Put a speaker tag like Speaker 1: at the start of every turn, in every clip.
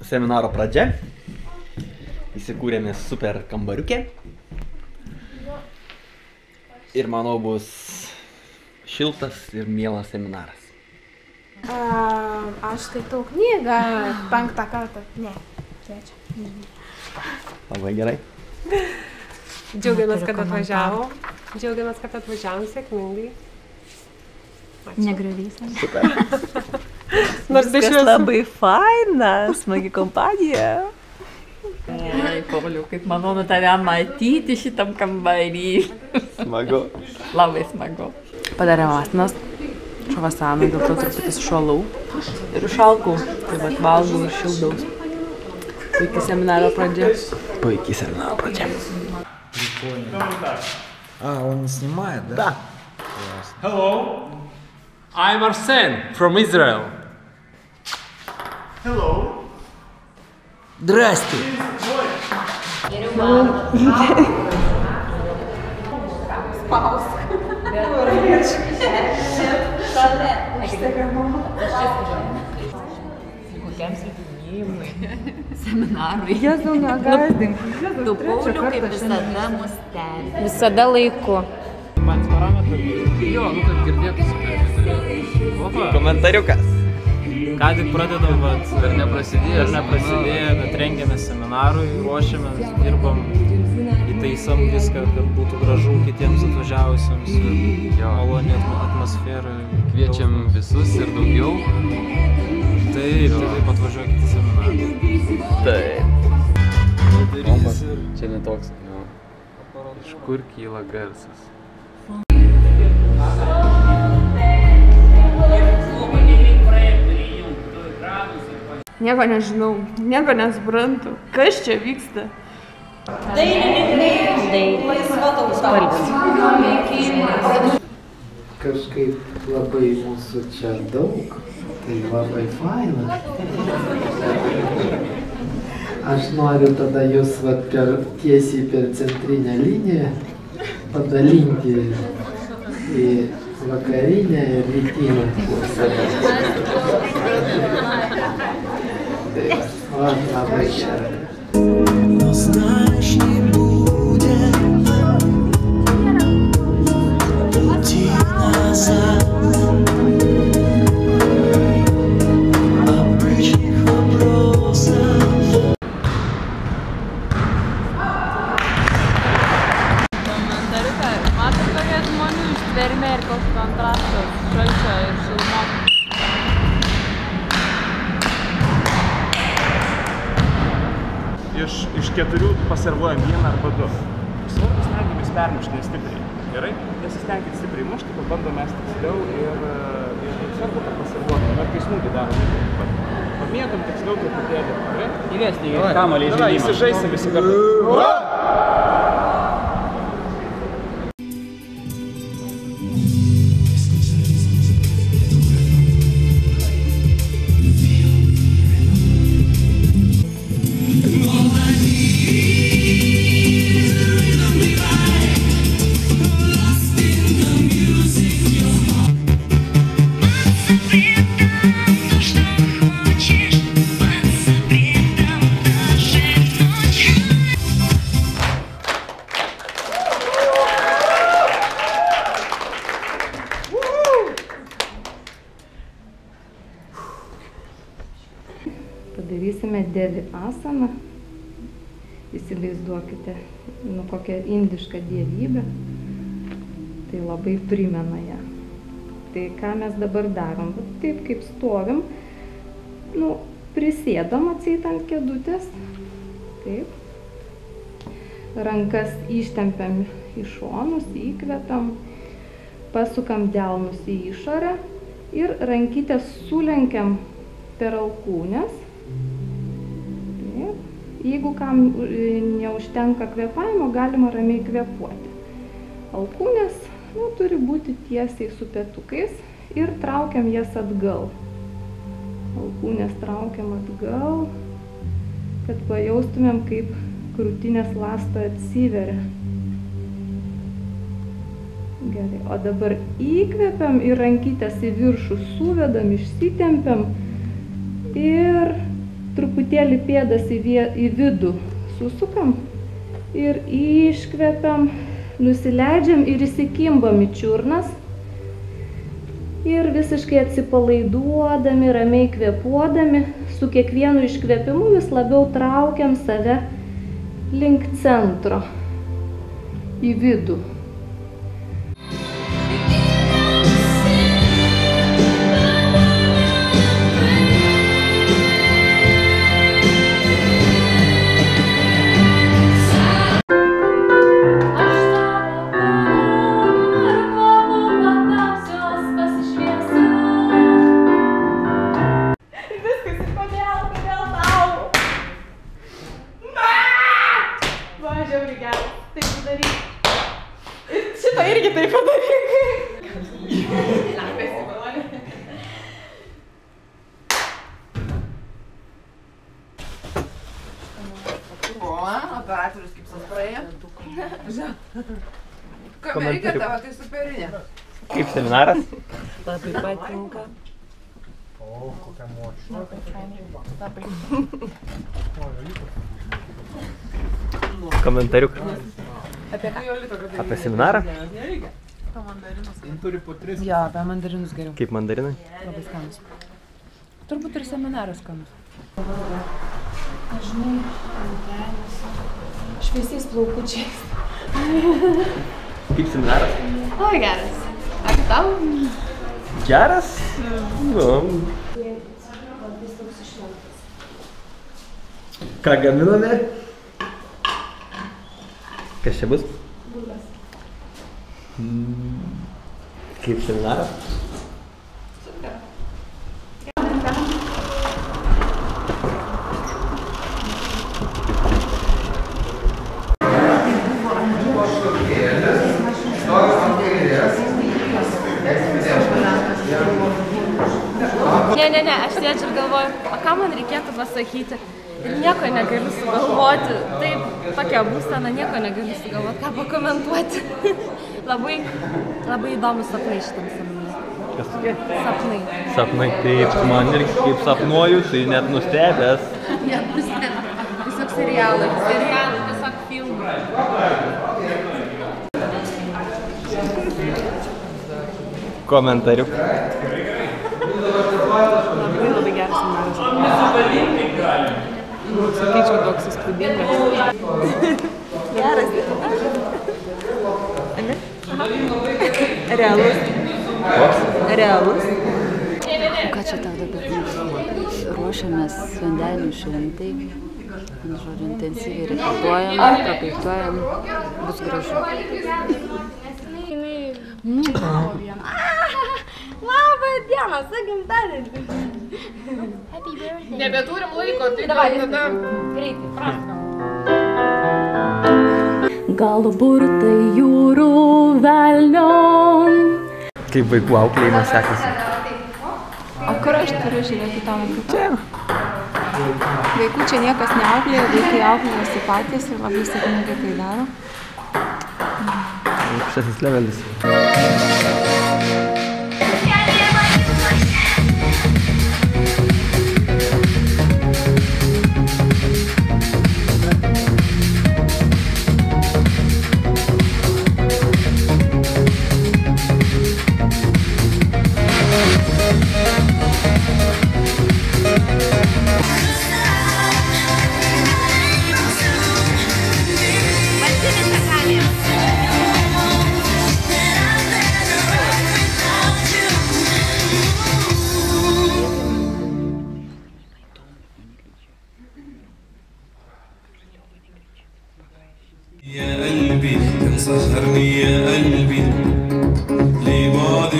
Speaker 1: seminaro pradžia. Įsikūrėme super kambariuke. Ir manau bus šiltas ir mielas seminaras.
Speaker 2: Aš skaitau knygą 5 kartą. Ne, 3.
Speaker 1: Labai gerai.
Speaker 3: Džiaugiamės, kad atvažiavom. Džiaugiamės, kad atvažiavom sėkmingai.
Speaker 4: Negriuvysam.
Speaker 1: Super.
Speaker 3: Nors
Speaker 4: Viskas labai faina, smagi kompanija. Oi, Pauliau, kaip malonu tave matyti šitam kambarį.
Speaker 1: Smagu.
Speaker 4: Labai smagu. Padarėm astinas, šavasanai, dėl to truputį sušalau ir šalkau. Tai vat valgau ir šildaus. Puikiai seminaro pradžia.
Speaker 1: Puikiai seminaro pradžia.
Speaker 5: Он не снимает, да?
Speaker 6: Hello, I'm Arsen from Israel. Hello.
Speaker 5: Здрасте!
Speaker 4: Kokiam slidinėjimui, seminarui. Jėzau, negąsdink. Tu, Pauliau, kaip visada mus stebi.
Speaker 3: Visada laiku.
Speaker 6: Jo, kad girdėtųsi. Opa,
Speaker 1: Komentariukas.
Speaker 6: ką tik pradedam, dar neprasidėjo, bet rengiamės seminarui, ruošiamės, dirbam, įtaisom viską, kad būtų gražu kitiems atvažiavusiems, maloni atmosfera.
Speaker 7: Kviečiam visus ir daugiau.
Speaker 6: Taip, atvažiuokit į seminarą.
Speaker 1: Taip.
Speaker 7: Čia netoks, iš kur kyla garsas.
Speaker 2: Nieko nežinau, nieko nesuprantu. Kas čia vyksta?
Speaker 8: Kažkaip labai mūsų čia daug, tai labai faina. Aš noriu tada jūs tiesiai per centrinę liniją padalinti į vakarinę ir rytinę pusę. Вот, labai gerai.
Speaker 4: Matot, kokie žmonių ištvermė ir koks kontrastas šalčio ir šilumos.
Speaker 6: Iš 4 paservuojam 1 arba 2. Svarbu stengiamės permušti nestipriai. Gerai? Nesistengit stipriai mušti, kad bandom mes tiksliau ir svarbu, kad paservuotum. Bet kai smūgį darom, pamėtam tiksliau truputėlį. Gerai?
Speaker 7: Įvesti kamuolį į
Speaker 6: žaidimą. Įsižaisim visi kartu.
Speaker 9: Padarysime Devi asaną. Įsivaizduokite, kokią indišką dievybę. Tai labai primena ją. Tai ką mes dabar darom? Taip kaip stovim, prisėdam atseit ant kėdutės. Taip. Rankas ištempiam į šonus, įkvepiam, pasukam delnus į išorę ir rankytės sulenkiam per alkūnes. Jeigu kam neužtenka kvėpavimo, galima ramiai kvėpuoti. Alkūnės turi būti tiesiai su petukais ir traukiam jas atgal. Alkūnės traukiam atgal, kad pajaustumėm, kaip krūtinės ląsta atsiveria. Gerai, o dabar įkvepiam ir rankytės į viršų suvedam, išsitempiam ir truputį truputėlį pėdas į vidų susukam ir iškvepiam, nusileidžiam ir įsikimbam į čiurnas. Ir visiškai atsipalaiduodami, ramiai kvėpuodami, su kiekvienu iškvėpimu vis labiau traukiam save link centro, į vidų.
Speaker 10: Operatorius kaip praėjo. Kamerikė tavo, tai superinė.
Speaker 1: Kaip seminaras?
Speaker 3: Labai patinka.
Speaker 6: O, kokia močia.
Speaker 1: Komentariuk.
Speaker 3: Apie ką?
Speaker 1: Apie seminarą?
Speaker 4: Jo, apie mandarinus geriau.
Speaker 1: Kaip mandarinai?
Speaker 4: Labai skanus. Turbūt ir seminaras skanus.
Speaker 2: Žinai, šviesiais plaukučiais.
Speaker 1: Kaip seminaras?
Speaker 2: Labai geras. Ačiū tau?
Speaker 1: Geras? Nu. Ką gaminame? Kas čia bus?
Speaker 2: Bulves.
Speaker 1: Kaip seminaras?
Speaker 2: Super.
Speaker 3: Ne, aš sėdžiu ir galvoju, o ką man reikėtų pasakyti. Ir nieko negaliu sugalvoti. Taip, tokia būsena, nieko negaliu sugalvoti, ką pakomentuoti. labai įdomus sapnai šitam seminarui.
Speaker 1: Kas tokie?
Speaker 3: Sapnai.
Speaker 1: Sapnai, taip, man irgi kaip sapnuoju, tai net nustebęs.
Speaker 3: Net nustebęs. Tiesiog serialai, tiesiog filmai.
Speaker 1: Komentariuk.
Speaker 4: Labai geras seminaras. Sakyčiau, toks įspūdingas.
Speaker 3: Geras.
Speaker 4: Realus. Realus.
Speaker 11: Ką čia tau dabar ruošiamės vandenių šventai. Žodžiu, intensyviai repetuojam, prakaituojam. Bus gražu.
Speaker 2: Labą dieną, su gimtadieniu. Nebeturim laiko, tai gal tada greitai, prašom.
Speaker 9: Gal burtai jūrų velnion.
Speaker 1: Kaip vaikų auklėjimas sekasi?
Speaker 2: O kur aš turiu žiūrėti tą vaikų? Čia. Vaikų čia niekas neauklėja, vaikai auklėjasi patys ir labai sėkmingai tai daro.
Speaker 1: Aukštesnis levelis.
Speaker 12: يا قلبي مسهرني يا قلبي لبعض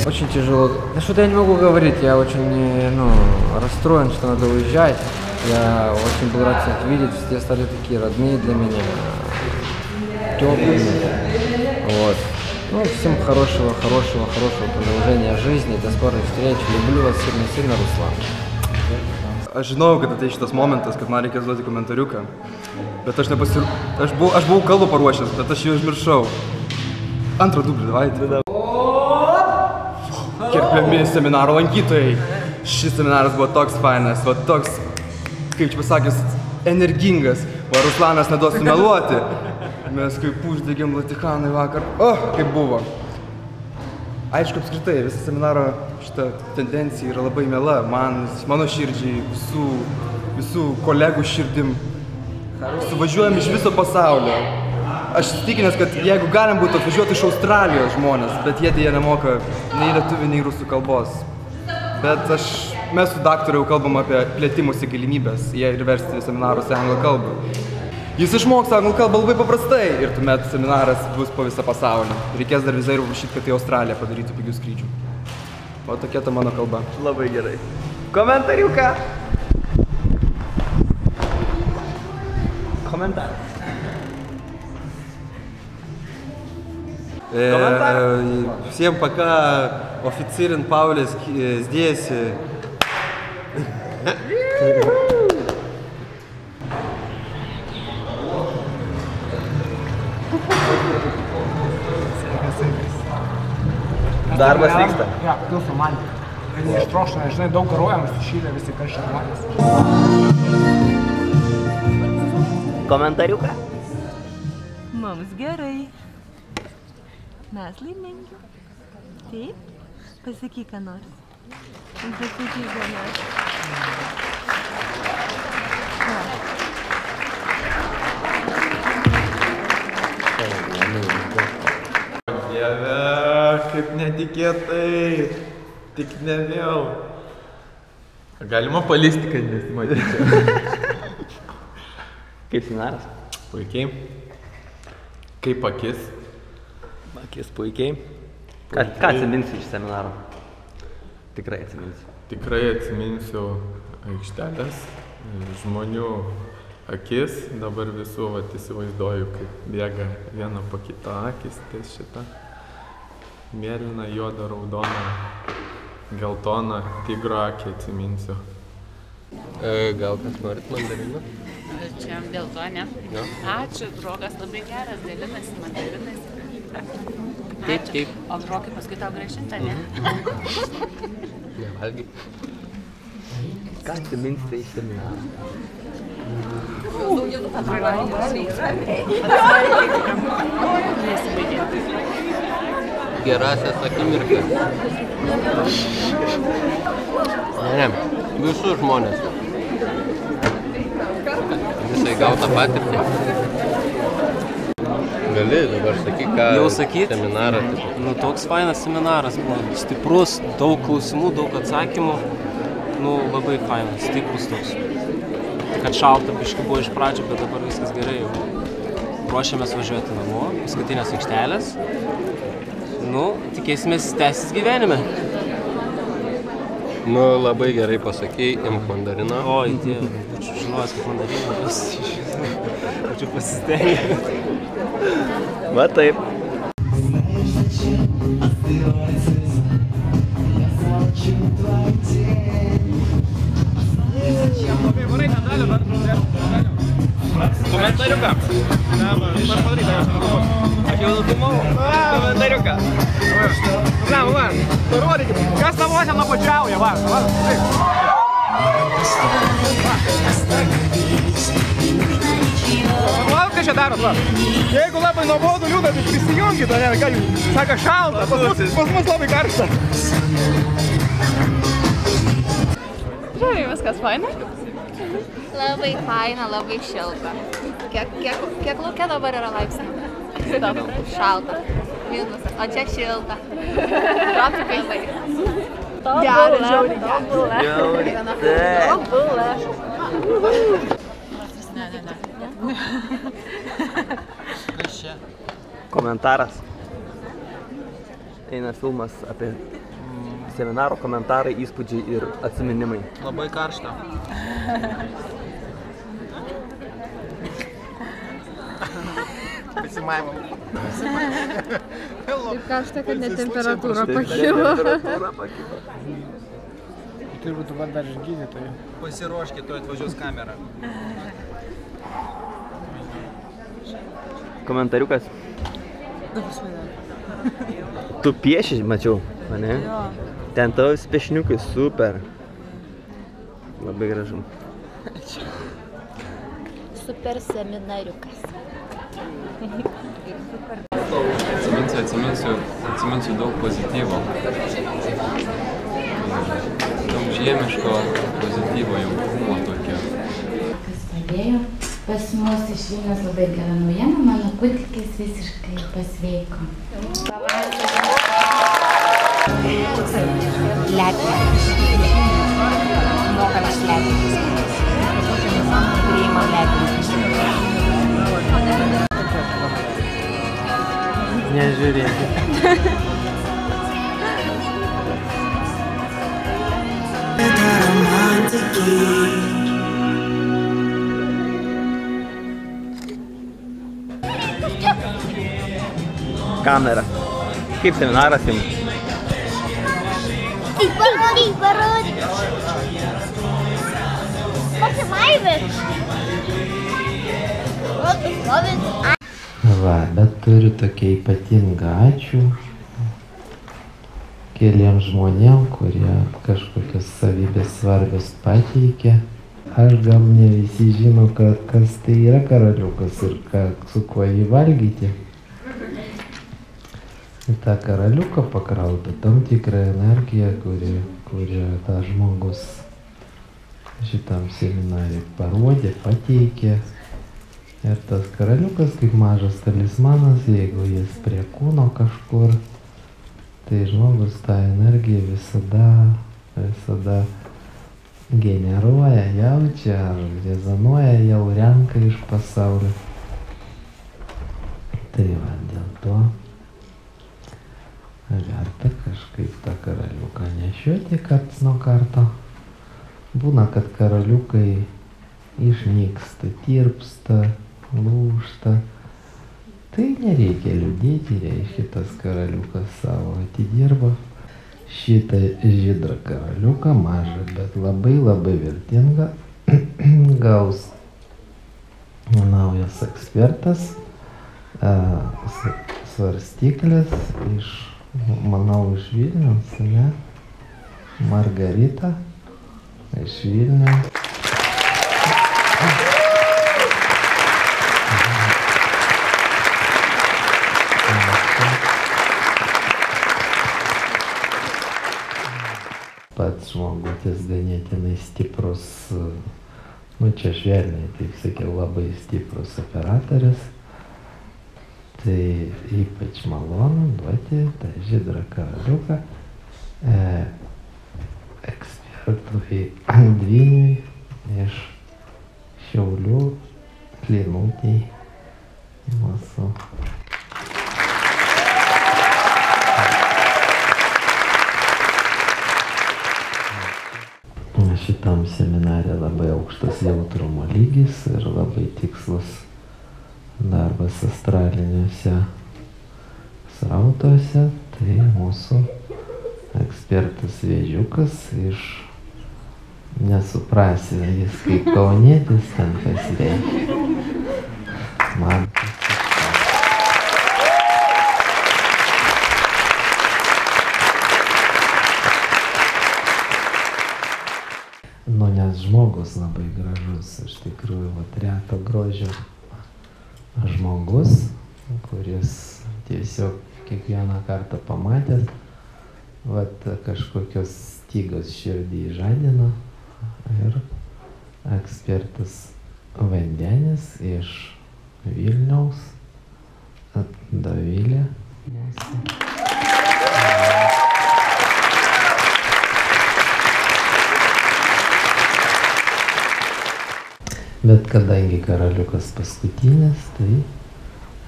Speaker 8: Очень тяжело. Да что-то я не могу говорить, я очень расстроен, что надо уезжать. Я очень был рад всех видеть, все стали такие родные для меня.
Speaker 13: теплыми. Вот. Ну, всем хорошего продолжения жизни. До скорых встреч. Люблю вас сильно, Руслан.
Speaker 14: Aš žinau, kad ateis šitas momentas, kad man reikės duoti komentariuką. Bet aš aš buvau kalbą paruošęs, bet aš jį užmiršau. Antrą dublį, davai. Gerbiami seminaro lankytojai. Šis seminaras buvo toks fainas, va toks, kaip čia pasakius, energingas. Va Ruslanas neduos sumeluoti. Mes kaip uždegėm Latihanai vakar. Kaip buvo. Aišku, apskritai, visa seminaro šita tendencija yra labai miela. Mano širdžiai, visų kolegų širdim. Suvažiuojam iš viso pasaulio. Aš įsitikinęs, kad jeigu galim būtų atvažiuoti iš Australijos žmonės, bet jie nemoka nei lietuvių, nei rusų kalbos. Bet mes su daktaru jau kalbam apie plėtimosi galimybės, jie ir versti seminarus į anglų kalbą. Jis išmoks anglų kalbą labai paprastai ir tuomet seminaras bus po visą pasaulį. Reikės dar vizą ir užrašyti, kad į Australiją padarytų pigių skrydžių. O tokia ta mano kalba.
Speaker 1: Labai gerai. Komentariuką! Komentaras.
Speaker 15: Всем пока. Офицерин Павлес здесь.
Speaker 1: Darbas vyksta.
Speaker 16: Ja, priklauso man. Kad neištrošta, žinai, daug garojam, sušylė visi karščiai žmonės.
Speaker 1: Komentariuką.
Speaker 17: Mums gerai. Mes laimingi. Taip? Pasakyk, ką nors. Pasakyk, ką nors.
Speaker 7: Dieve, kaip netikėtai. Tik ne vėl. Galima palisti, kad nesimatyčiau.
Speaker 1: Kaip seminaras?
Speaker 7: Puikiai. Kaip akis?
Speaker 1: Akis puikiai. Ką atsiminsi iš seminaro? Tikrai atsiminsiu.
Speaker 7: Tikrai atsiminsiu aikštelės, žmonių akis. Dabar visų įsivaizduoju, kaip bėga viena po kitą akis. Ties šitą mėlyną, juodą, raudoną, geltoną tigro akį atsiminsiu.
Speaker 18: Gal kas norit mandarinų?
Speaker 19: Čia dėl to, ne?
Speaker 18: No.
Speaker 19: Ačiū, draugas labai geras, dalinasi mandarinais.
Speaker 18: Taip.
Speaker 19: O draugai paskui tau grąžinta, ne?
Speaker 18: Nevalgy.
Speaker 1: Ką atsiminsi iš seminaro?
Speaker 18: Gerasias akimirkas. Ne, visus žmonės. Visai gautą patirtį. Gali dabar sakyk, ką
Speaker 20: jau sakyt?
Speaker 18: Seminarą.
Speaker 20: Nu, toks fainas seminaras buvo. Stiprus, daug klausimų, daug atsakymų. Nu, labai fainas, stiprus toks. Kad šalta biškai buvo iš pradžių, bet dabar viskas gerai jau. Ruošiamės važiuoti namo, paskutinės aikštelės. Nu, tikėsimės tęsis gyvenime.
Speaker 18: Nu, labai gerai pasakei, imk mandarino.
Speaker 20: Oi, Dieve, būčiau žinojęs, kad mandarino bus. Būčiau pasistengęs.
Speaker 1: Va taip.
Speaker 6: Komentariuką. Noriu padaryti, aš jau nufilmavau. Komentariuką. Va, parodykit, kas namuose nuobodžiauja, va. Ką čia darot, va? Jeigu labai nuobodu liūdna, tai prisijunkit, ne, ką jūs sako šalta, pas mus labai karšta.
Speaker 3: Žiūrėjai, viskas faina?
Speaker 2: Labai faina, labai šilta. Kiek lauke dabar yra laipsnių? Šalta. Minusas. O čia šilta. Tropikai labai. Gerai, žiauriai.
Speaker 1: Kas čia? Komentaras. Eina filmas apie seminaro komentarai, įspūdžiai ir atsiminimai.
Speaker 20: Labai karšta.
Speaker 10: Pasimavimą.
Speaker 9: Taip karšta, kad net temperatūra pakilo.
Speaker 16: Turi būti dar ir gydytojai.
Speaker 21: Pasiruoškit, tuoj atvažiuos kamera.
Speaker 1: Komentariukas. Tu pieši, mačiau, ane?
Speaker 4: Jo.
Speaker 1: Ten tavo piešniukai, super. Labai gražu.
Speaker 11: Super seminariukas.
Speaker 7: Atsiminsiu daug pozityvo. Daug žiemiško pozityvo jaukumo tokio.
Speaker 22: Kas padėjo? Pas mus iš Vilniaus labai gera naujiena, mano kūdikis visiškai pasveiko.
Speaker 23: Lepės. Mokamas lepės. Priimam lepės.
Speaker 13: Nežiūrėkit.
Speaker 1: Kamera. Kaip seminaras jums?
Speaker 23: Parodyk. Pasimaivėt.
Speaker 8: Va, bet turiu tokia ypatingą ačiū keliems žmonėm, kurie kažkokias savybės svarbios pateikė. Aš gal ne visi žino, kas tai yra karaliukas ir su kuo jį valgyti. Į tą karaliuką pakrauta tam tikrą energiją, kuri tą žmogus šitam seminarui parodė, pateikė. Ir tas karaliukas kaip mažas talismanas, jeigu jis prie kūno kažkur, tai žmogus tą energiją visada generuoja, jaučia ar rezonuoja, jau renka iš pasaulio. Tai va, dėl to verta kažkaip tą karaliuką nešioti karts nuo karto. Būna, kad karaliukai išnyksta, tirpsta, lūžta. Tai nereikia liūdėti, reiškia tas karaliukas savo atidirba. Šitą žydrą karaliuką, mažą, bet labai vertingą, gaus naujas ekspertas, svarstyklės iš, manau, iš Vilniaus, ne? Margarita iš Vilniaus. Pats žmogutis ganėtinai stiprus, čia švelniai, taip sakiau, labai stiprus operatorius. Tai ypač malonu duoti tą žydrą karaliuką ekspertui Dvyniui iš Šiaulių Klinutėj mūsų. Šitam seminare labai aukštas jautrumo lygis ir labai tikslus darbas astraliniuose srautuose. Tai mūsų ekspertas Vėžiukas iš, nesuprasi, jis kaip kaunietis ten pasireiškia. Man nes žmogus labai gražus, iš tikrųjų, reto grožio žmogus, kuris tiesiog kiekvieną kartą pamatęs, kažkokios stygos širdį žadino. Ir ekspertas Vandenis iš Vilniaus, Dovilė. Bet kadangi karaliukas paskutinis, tai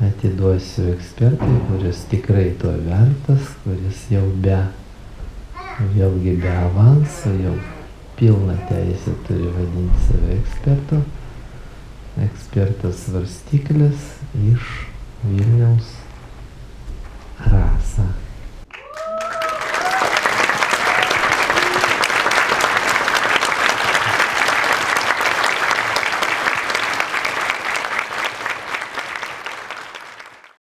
Speaker 8: atiduosiu ekspertui, kuris tikrai to vertas, kuris jau vėlgi be avanso, jau pilną teisę turi vadinti save ekspertu. Ekspertas Svarstyklis iš Vilniaus